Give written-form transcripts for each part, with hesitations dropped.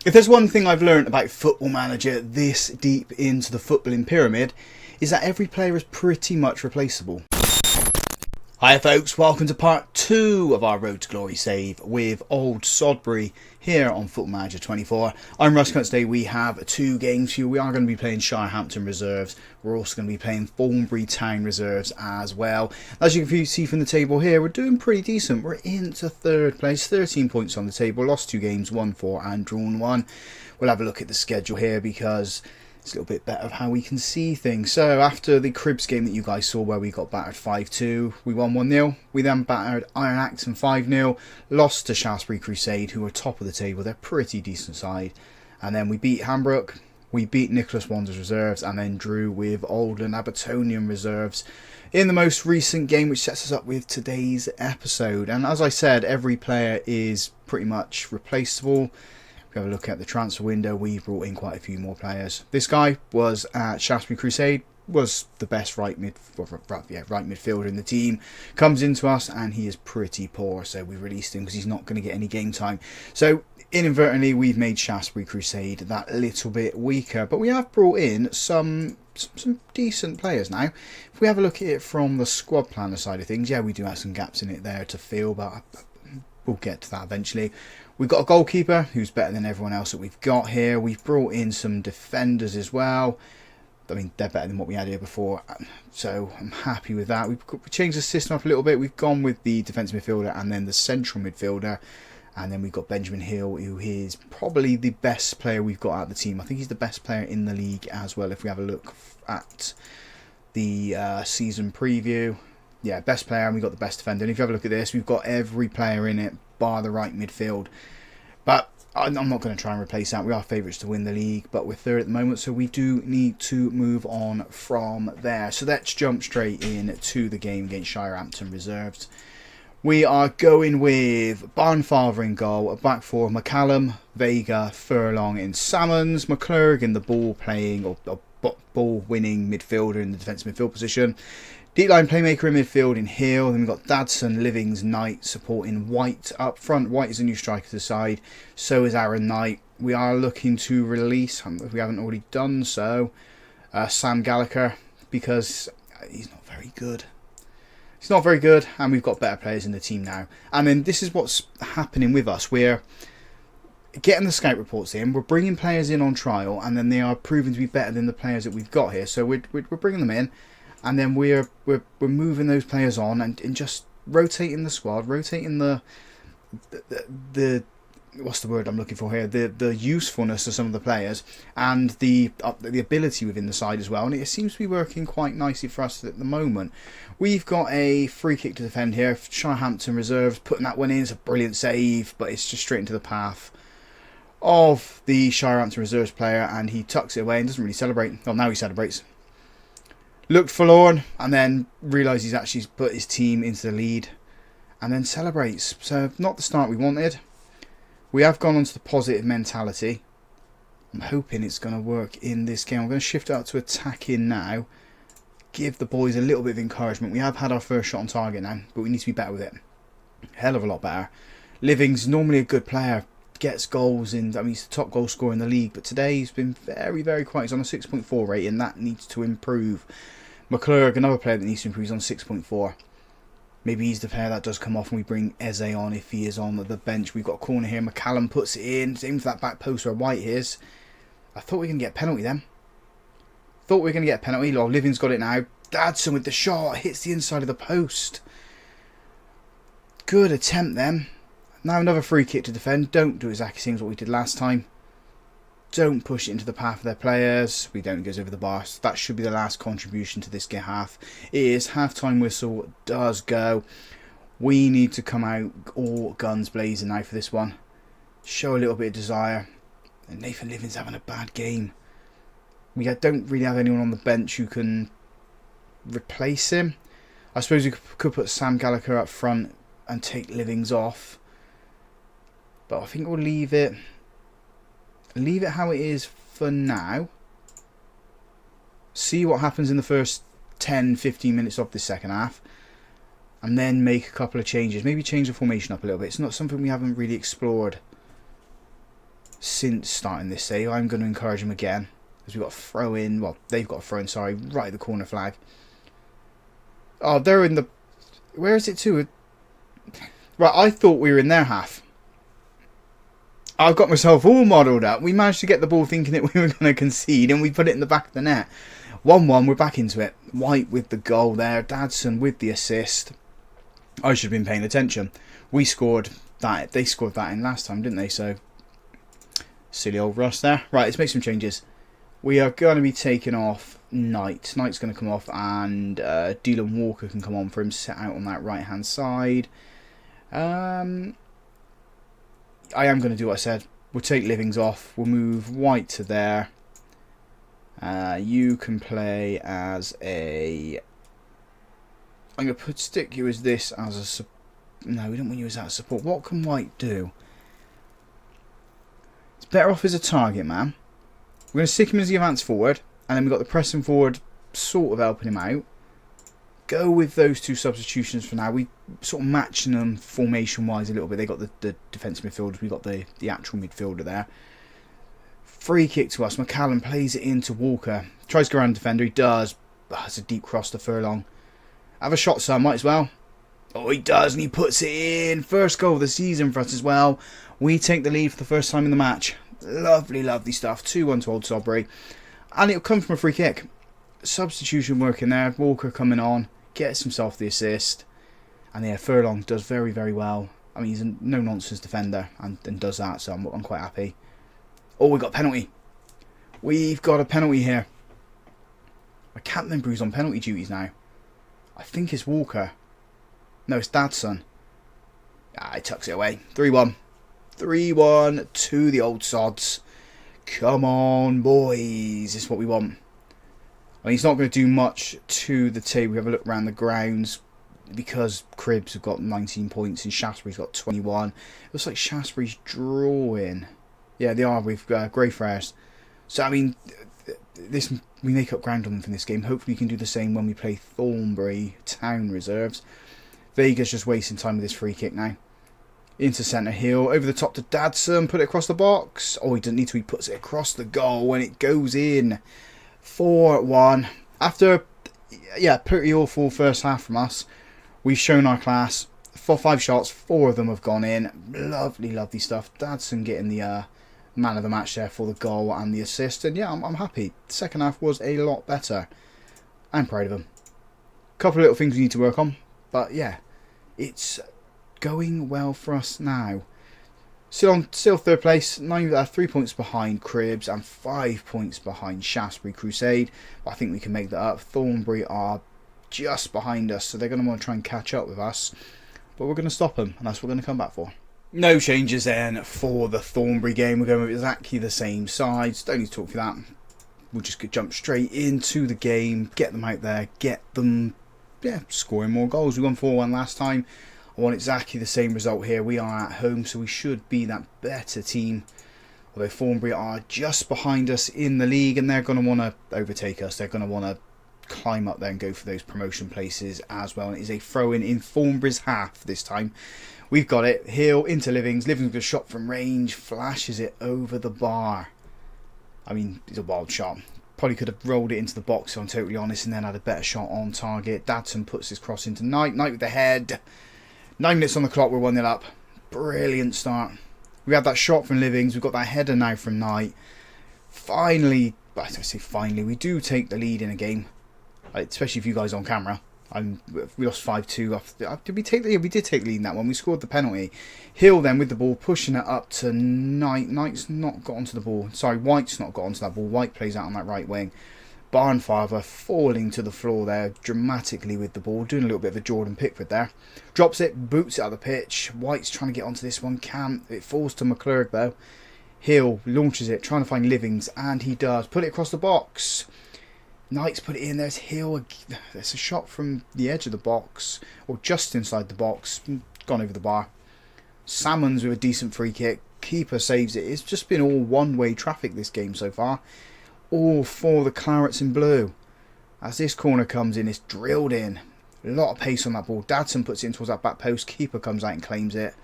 If there's one thing I've learned about Football Manager this deep into the footballing pyramid, is that every player is pretty much replaceable. Hi folks, welcome to part 2 of our Road to Glory save with old Sodbury here on Football Manager 24. I'm Russ. Today we have 2 games for you. We are going to be playing Shirehampton reserves. We're also going to be playing Thornbury Town reserves as well. As you can see from the table here, we're doing pretty decent. We're into 3rd place, 13 points on the table, lost 2 games, won 4 and drawn 1. We'll have a look at the schedule here because it's a little bit better of how we can see things. So after the Cribs game that you guys saw where we got battered 5-2, we won 1-0. We then battered Iron Acton 5-0, lost to Shaftesbury Crusade, who are top of the table. They're pretty decent side. And then we beat Hambrook, we beat Nicholas Wanderers reserves, and then drew with Oldland Abertonian reserves in the most recent game, which sets us up with today's episode. And as I said, every player is pretty much replaceable. If we have a look at the transfer window, we brought in quite a few more players. This guy was at Shaftesbury Crusade, was the best right midfielder in the team. Comes into us and he is pretty poor, so we released him because he's not going to get any game time. So inadvertently, we've made Shaftesbury Crusade that little bit weaker, but we have brought in some decent players now. If we have a look at it from the squad planner side of things, yeah, we do have some gaps in it there to fill, but we'll get to that eventually. We've got a goalkeeper who's better than everyone else that we've got here. We've brought in some defenders as well. I mean, they're better than what we had here before, so I'm happy with that. We've changed the system up a little bit. We've gone with the defensive midfielder and then the central midfielder. And then we've got Benjamin Hill, who is probably the best player we've got out of the team. I think he's the best player in the league as well, if we have a look at the season preview. Yeah, best player, and we've got the best defender. And if you have a look at this, we've got every player in it, bar the right midfield. But I'm not going to try and replace that. We are favourites to win the league, but we're 3rd at the moment, so we do need to move on from there. So let's jump straight in to the game against Shirehampton reserves. We are going with Barnfather in goal, a back four, McCallum, Vega, Furlong in Salmons, McClurg in the ball-playing or ball-winning midfielder in the defensive midfield position. Deep line playmaker in midfield in Hill. Then we've got Dadson, Livings, Knight supporting White up front. White is a new striker to the side. So is Aaron Knight. We are looking to release, if we haven't already done so, Sam Gallagher, because he's not very good. He's not very good, and we've got better players in the team now. And then this is what's happening with us. We're getting the scout reports in. We're bringing players in on trial, and then they are proving to be better than the players that we've got here. So we're bringing them in. And then we're moving those players on and just rotating the squad, rotating the what's the word I'm looking for here? The usefulness of some of the players and the ability within the side as well. And it seems to be working quite nicely for us at the moment. We've got a free kick to defend here. Shirehampton reserves putting that one in. It's a brilliant save, but it's just straight into the path of the Shirehampton reserves player, and he tucks it away and doesn't really celebrate. Well, now he celebrates. Looked forlorn and then realised he's actually put his team into the lead and then celebrates. So not the start we wanted. We have gone on to the positive mentality. I'm hoping it's going to work in this game. I'm going to shift out to attacking now. Give the boys a little bit of encouragement. We have had our first shot on target now, but we need to be better with it. Hell of a lot better. Living's normally a good player. Gets goals in. I mean, he's the top goal scorer in the league, but today he's been very, very quiet. He's on a 6.4 rating. That needs to improve. McClurg, another player that needs to improve, is on 6.4. Maybe he's the player that does come off and we bring Eze on if he is on the bench. We've got a corner here. McCallum puts it in. It's aimed for that back post where White is. I thought we were going to get a penalty then. Thought we were going to get a penalty. Oh, Living's got it now. Dadson with the shot. Hits the inside of the post. Good attempt then. Now another free kick to defend. Don't do exactly the same as what we did last time. Don't push it into the path of their players. We don't. It goes over the bar. So that should be the last contribution to this half. It is half-time whistle. Does go. We need to come out all guns blazing now for this one. Show a little bit of desire. And Nathan Living's having a bad game. We don't really have anyone on the bench who can replace him. I suppose we could put Sam Gallagher up front and take Livings off. But I think we'll leave it how it is for now. See what happens in the first 10-15 minutes of this second half. And then make a couple of changes. Maybe change the formation up a little bit. It's not something we haven't really explored. since starting this save. I'm going to encourage them again. Because we've got a throw in. Well, they've got a throw in, sorry. Right at the corner flag. Oh, they're in the... Where is it to? Right, I thought we were in their half. I've got myself all modelled up. We managed to get the ball thinking that we were going to concede, and we put it in the back of the net. 1-1, we're back into it. White with the goal there. Dadson with the assist. I should have been paying attention. We scored that. They scored that in last time, didn't they? So, silly old Russ there. Right, let's make some changes. We are going to be taking off Knight. Knight's going to come off, and Dylan Walker can come on for him, set out on that right-hand side. I am going to do what I said. We'll take Livings off. We'll move White to there. You can play as a... I'm going to stick you as this as a... No, we don't want you as that support. What can White do? It's better off as a target man. We're going to stick him as the advance forward. And then we've got the pressing forward sort of helping him out. Go with those two substitutions for now. We sort of matching them formation wise a little bit. They got the defensive midfielders. We got the actual midfielder there. Free kick to us. McCallum plays it into Walker. Tries to go around the defender. He does. Oh, it's a deep cross to Furlong. Have a shot, son. Might as well. Oh, he does, and he puts it in. First goal of the season for us as well. We take the lead for the first time in the match. Lovely, lovely stuff. 2-1 to Old Sodbury. And it'll come from a free kick. Substitution working there. Walker coming on. Gets himself the assist. And yeah, Furlong does very, very well. I mean, he's a no-nonsense defender and does that, so I'm quite happy. Oh, we got a penalty. We've got a penalty here. I can't remember who's on penalty duties now. I think it's Walker. No, it's Dadson. Ah, he tucks it away. 3-1. 3-1 to the old sods. Come on, boys. This is what we want. I mean, he's not going to do much to the table. We have a look around the grounds because Cribbs have got 19 points and Shaftesbury's got 21. It looks like Shaftesbury's drawing. Yeah, they are with Greyfriars. So, I mean, this we make up ground on them from this game. Hopefully we can do the same when we play Thornbury Town Reserves. Vega's just wasting time with this free kick now. Into centre heel, over the top to Dadson, put it across the box. Oh, he doesn't need to, he puts it across the goal and it goes in. 4-1. After, yeah, pretty awful first half from us, we've shown our class. 5 shots, 4 of them have gone in. Lovely, lovely stuff. Dadson getting the man of the match there for the goal and the assist. And yeah, I'm happy. The second half was a lot better. I'm proud of him. Couple of little things we need to work on. But yeah, it's going well for us now. Still third place, 3 points behind Cribbs and 5 points behind Shaftesbury Crusade. But I think we can make that up. Thornbury are just behind us, so they're going to want to try and catch up with us. But we're going to stop them, and that's what we're going to come back for. No changes then for the Thornbury game. We're going with exactly the same sides. Don't need to talk for that. We'll just jump straight into the game, get them out there, get them scoring more goals. We won 4-1 last time. I want exactly the same result here. We are at home, so we should be that better team. Although Thornbury are just behind us in the league, and they're going to want to overtake us. They're going to want to climb up there and go for those promotion places as well. And it is a throw-in in Thornbury's half this time. We've got it. Hill into Livings. Livings with a shot from range. Flashes it over the bar. I mean, it's a wild shot. Probably could have rolled it into the box, if I'm totally honest, and then had a better shot on target. Dadson puts his cross into Knight. Knight with the head. 9 minutes on the clock, we're 1-0 up. Brilliant start. We had that shot from Livings. We've got that header now from Knight. Finally, I don't say finally, we do take the lead in a game. Especially if you guys are on camera. We lost 5-2. Did we take the lead? We did take the lead in that one. We scored the penalty. Hill then with the ball, pushing it up to Knight. Knight's not got onto the ball. Sorry, White's not got onto that ball. White plays out on that right wing. Barnfather falling to the floor there dramatically with the ball, doing a little bit of a Jordan Pickford there. Drops it, boots it out of the pitch. White's trying to get onto this one, can't. It falls to McClurg though. Hill launches it, trying to find Livings, and he does. Put it across the box. Knight's put it in. There's Hill. There's a shot from the edge of the box, or just inside the box, gone over the bar. Salmons with a decent free kick. Keeper saves it. It's just been all one-way traffic this game so far. All for the Clarets in blue. As this corner comes in, it's drilled in. A lot of pace on that ball. Dadson puts it in towards that back post. Keeper comes out and claims it.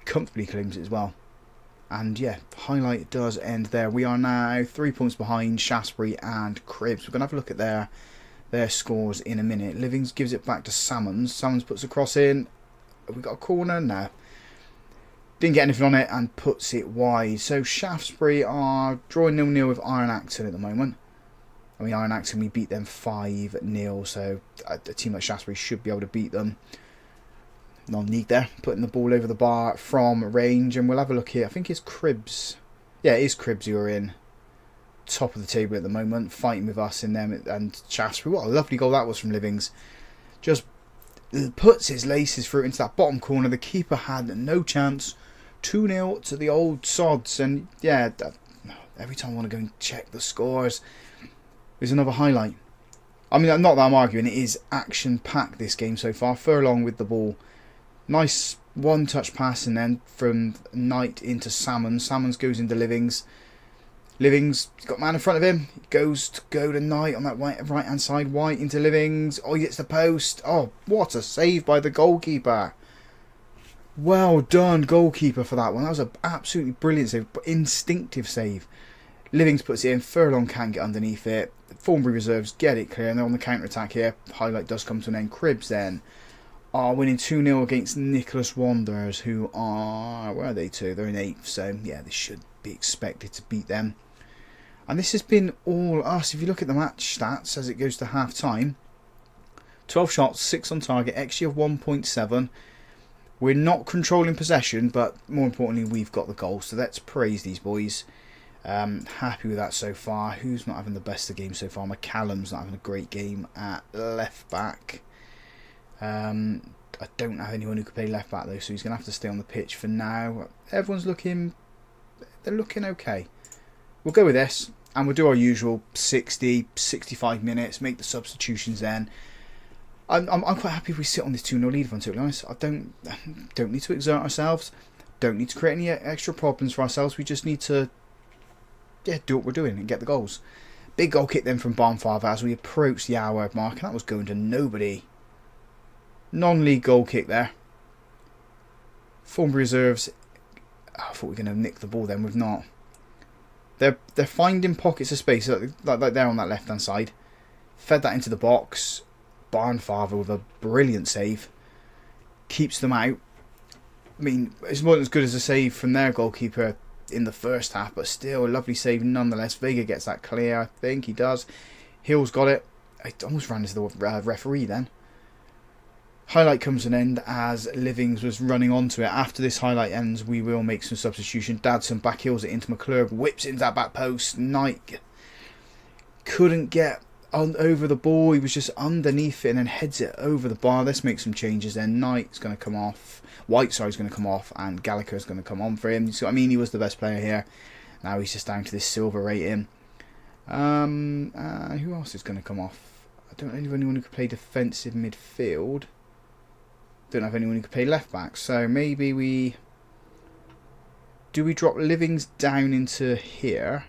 Comfortably claims it as well. And yeah, highlight does end there. We are now 3 points behind Shaftesbury and Cribbs. We're going to have a look at their scores in a minute. Livings gives it back to Salmons. Salmons puts a cross in. Have we got a corner? No. Didn't get anything on it and puts it wide. So Shaftesbury are drawing 0-0 with Iron Acton at the moment. I mean, Iron Acton, we beat them 5-0. So a team like Shaftesbury should be able to beat them. Non-league there, putting the ball over the bar from range, and we'll have a look here. I think it's Cribbs. Yeah, it is Cribbs who are in top of the table at the moment, fighting with us in them and Shaftesbury. What a lovely goal that was from Livings. Just puts his laces through into that bottom corner. The keeper had no chance. 2-0 to the old sods, and yeah, every time I want to go and check the scores, there's another highlight. I mean, not that I'm arguing, it is action-packed this game so far. Furlong with the ball. Nice one-touch pass, and then from Knight into Salmons. Salmons goes into Livings. Livings got man in front of him. He goes to go to Knight on that right-hand side. White into Livings. Oh, he hits the post. Oh, what a save by the goalkeeper. Well done, goalkeeper, for that one. That was an absolutely brilliant save, but instinctive save. Livings puts it in. Furlong can't get underneath it. Thornbury reserves get it clear, and they're on the counter-attack here. Highlight does come to an end. Cribbs then are winning 2-0 against Nicholas Wanderers, who are, where are they to? They're in 8th, so yeah, they should be expected to beat them. And this has been all us. If you look at the match stats as it goes to half-time, 12 shots, 6 on target, XG of 1.7. We're not controlling possession, but more importantly, we've got the goal, so let's praise these boys. Happy with that so far. Who's not having the best of the game so far? McCallum's not having a great game at left back. I don't have anyone who could play left back though, so he's going to have to stay on the pitch for now. Everyone's looking, they're looking okay. We'll go with this, and we'll do our usual 60, 65 minutes, make the substitutions then. I'm quite happy if we sit on this 2-0 lead, if I'm totally honest. I don't need to exert ourselves, don't need to create any extra problems for ourselves. We just need to do what we're doing and get the goals. Big goal kick then from Barnfather as we approach the hour mark, and that was going to nobody. Non-league goal kick there. Thornbury reserves. I thought we were going to nick the ball then. We've not. They're finding pockets of space like there on that left hand side. Fed that into the box. Barnfather with a brilliant save. Keeps them out. I mean, it's more than as good as a save from their goalkeeper in the first half, but still a lovely save nonetheless. Vega gets that clear. I think he does. Hill's got it. I almost ran into the referee then. Highlight comes to an end as Livings was running onto it. After this highlight ends, we will make some substitution. Dadson back heels it into McClurg, whips it into that back post. Knight couldn't get over the ball. He was just underneath it and then heads it over the bar. Let's make some changes then. Knight's going to come off. Whiteside's going to come off, and Gallagher's going to come on for him. So I mean, he was the best player here. Now he's just down to this silver rating. Who else is going to come off? I don't know anyone who could play defensive midfield. Don't have anyone who could play left back, so maybe we drop Livings down into here.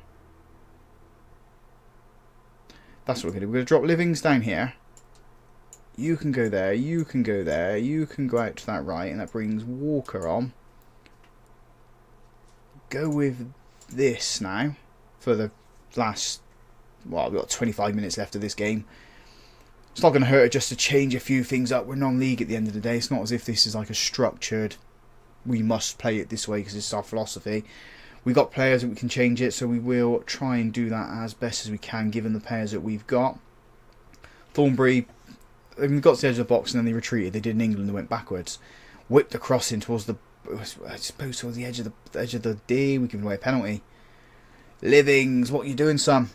That's what we're going to do. We're going to drop Livings down here. You can go there, you can go there, you can go out to that right, and that brings Walker on. Go with this now for the last, well, we've got 25 minutes left of this game. It's not going to hurt just to change a few things up. We're non-league at the end of the day. It's not as if this is like a structured, we must play it this way because it's our philosophy. We've got players that we can change it, so we will try and do that as best as we can given the players that we've got. Thornbury, they got to the edge of the box and then they retreated. They did in England, they went backwards. Whipped the cross in towards the, I suppose towards the edge of the D. We give away a penalty. Livings, what are you doing, son?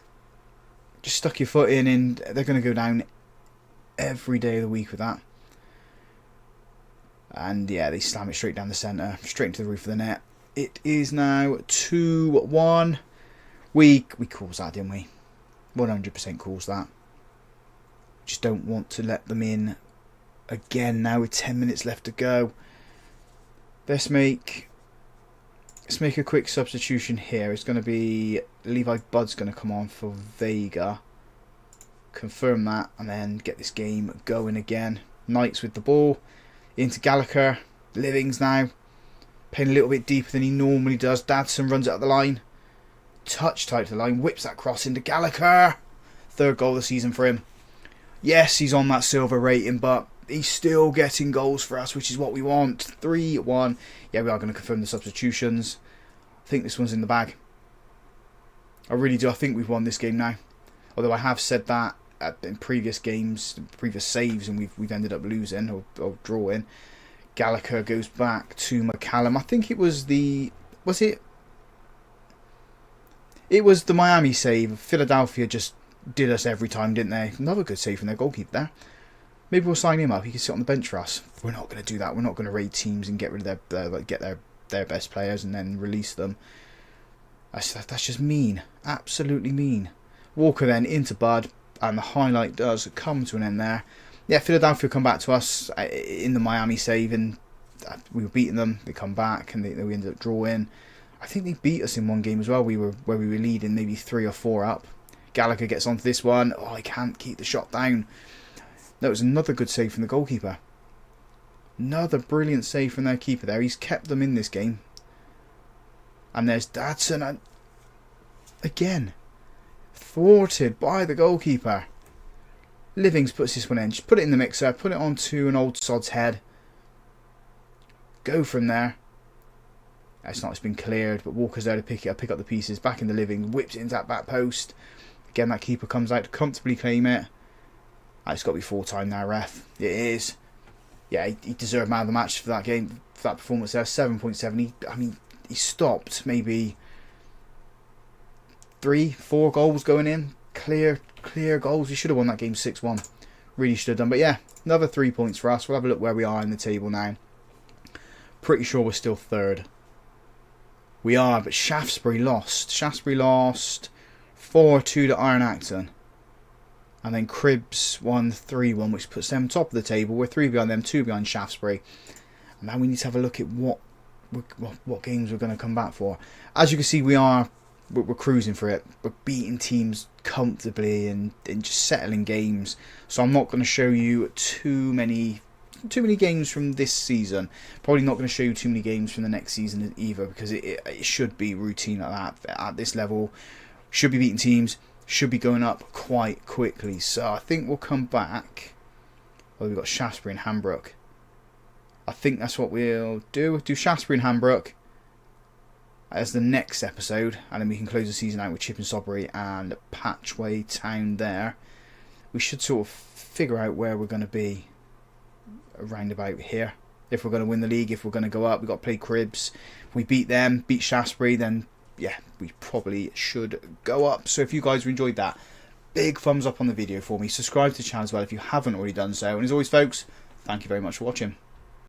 Just stuck your foot in and they're going to go down every day of the week with that. And yeah, they slam it straight down the centre, straight into the roof of the net. It is now 2-1. We caused that, didn't we? 100% caused that. Just don't want to let them in again now with 10 minutes left to go. Let's make a quick substitution here. It's going to be Levi Budd's going to come on for Vega. Confirm that and then get this game going again. Knights with the ball into Gallagher. Livings now. Playing a little bit deeper than he normally does. Dadson runs it up the line. Touch tight to the line. Whips that cross into Gallagher. 3rd goal of the season for him. Yes, he's on that silver rating, but he's still getting goals for us, which is what we want. 3-1. Yeah, we are going to confirm the substitutions. I think this one's in the bag. I really do. I think we've won this game now. Although I have said that in previous games, previous saves, and we've ended up losing or drawing. Gallagher goes back to McCallum. I think it was the... Was it? It was the Miami save. Philadelphia just did us every time, didn't they? Another good save from their goalkeeper there. Maybe we'll sign him up. He can sit on the bench for us. We're not going to do that. We're not going to raid teams and get rid of their best players and then release them. That's just mean. Absolutely mean. Walker then into Bud, and the highlight does come to an end there. Yeah, Philadelphia come back to us in the Miami save, and we were beating them. They come back, and we ended up drawing. I think they beat us in one game as well. Where we were leading maybe 3 or 4 up. Gallagher gets onto this one. Oh, I can't keep the shot down. That was another good save from the goalkeeper. Another brilliant save from their keeper there. He's kept them in this game. And there's Dadson. Again, thwarted by the goalkeeper. Livings puts this one in. Just put it in the mixer. Put it onto an old sod's head. Go from there. It's been cleared, but Walker's there to pick it up, pick up the pieces. Back in the Living, whips it into that back post. Again, that keeper comes out to comfortably claim it. It's got to be full time now, ref. It is. Yeah, he deserved man of the match for that game, for that performance there. 7.7. He stopped maybe 3-4 goals going in. Clear goals. He should have won that game 6-1. Really should have done. But yeah, another 3 points for us. We'll have a look where we are in the table now. Pretty sure we're still 3rd. We are, but Shaftesbury lost. Shaftesbury lost 4-2 to Iron Acton. And then Cribs won 3-1, which puts them top of the table. We're 3 behind them, 2 behind Shaftesbury. And now we need to have a look at what games we're going to come back for. As you can see, we're cruising for it. We're beating teams comfortably and just settling games. So I'm not going to show you too many games from this season. Probably not going to show you too many games from the next season either, because it should be routine like that at this level. Should be beating teams. Should be going up quite quickly. So I think we'll come back. Well, we've got Shaftesbury and Hambrook. I think that's what we'll do. We'll do Shaftesbury and Hambrook as the next episode, and then we can close the season out with Chip and Sodbury and Patchway Town there. We should sort of figure out where we're going to be around about here. If we're going to win the league, if we're going to go up, we've got to play Cribs. If we beat them, beat Shaftesbury, then yeah, we probably should go up. So if you guys enjoyed that, big thumbs up on the video for me. Subscribe to the channel as well if you haven't already done so. And as always, folks, thank you very much for watching.